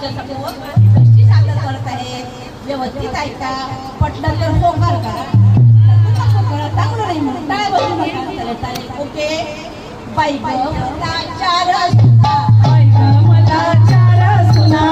तुमच्यासमोर कशी सादर करत आहे व्यवस्थित ऐका पटलं तर होकार करा चांगलं नाही म्हणून टाळ बघू नका चालेल ओके बाई मला चार सुना मला चार सुना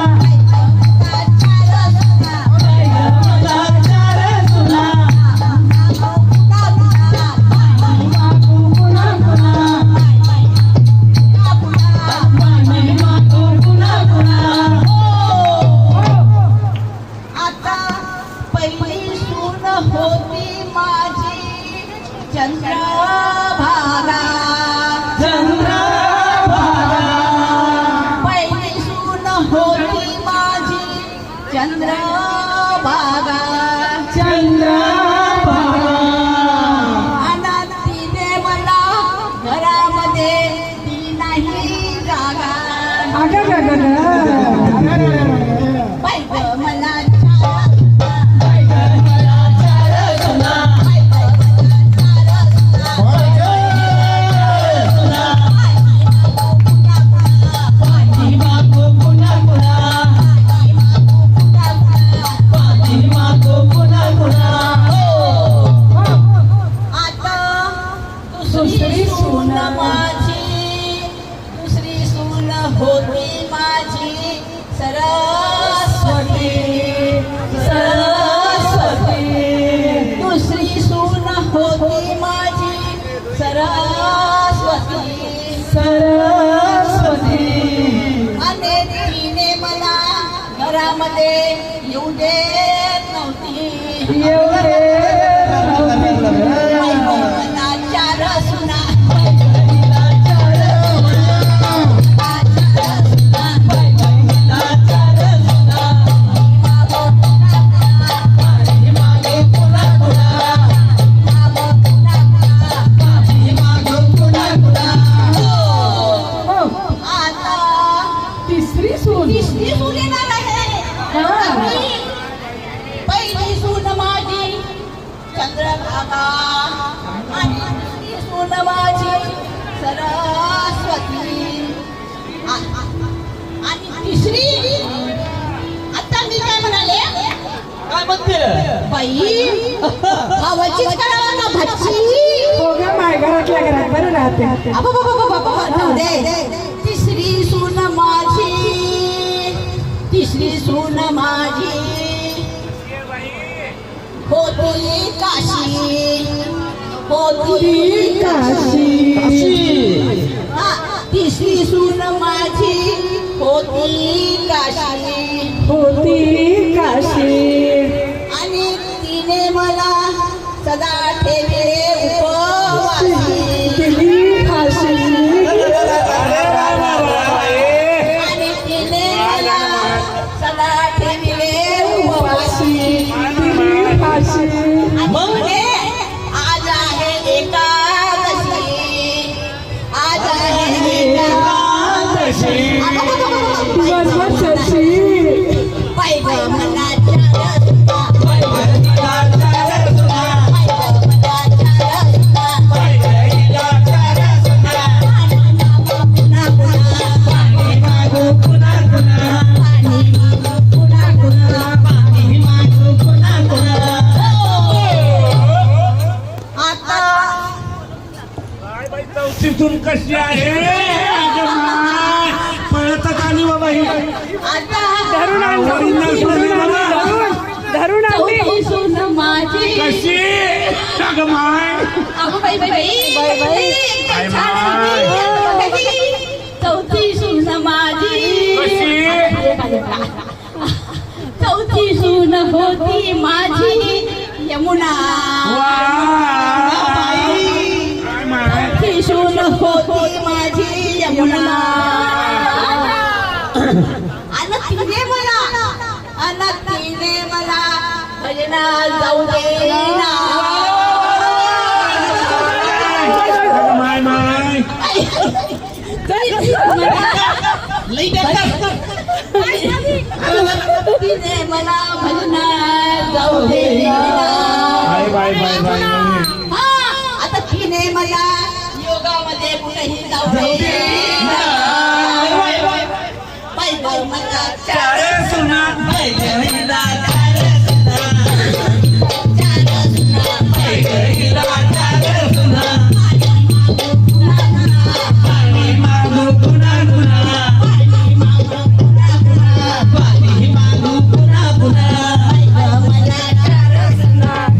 घरामध्ये येऊ देत नव्हती चार सुना पहिली सून माझी चंद्रभागा आणि दुसरी सून माझी सरस्वती आणि तिसरी आता मी काय म्हणाले काय म्हणते बाई भावाचीच करावा ना भाची हो ग माय घरातल्या घरात बरं राहते तिसरी सून माझी तिसरी सून माझी होती काशी होती काशी तिसरी सून माझी होती काशी होती काशी आणि तिने मला सदा ठेवले उपवासी केली फाशी आणि तिने मला सदा ठेवले उपवासी मग आज आहे एकादशी आज आहे एकादशी बाई गं मला तिथून कशी आहे पळतच आली बाबा ही धरून आणली सून माझी कशी अगं माय अगं बाई काय माय चौथी सून माझी कशी चौथी सून होती माझी यमुना चौथी सून होती माझी यमुना आणि तिने मला भजना जाऊ देना माय माय तिने मला भजना जाऊ देना बाय बाय बाय आता तिने मला योगामध्ये कुठेही जाऊ दे मला लग्नात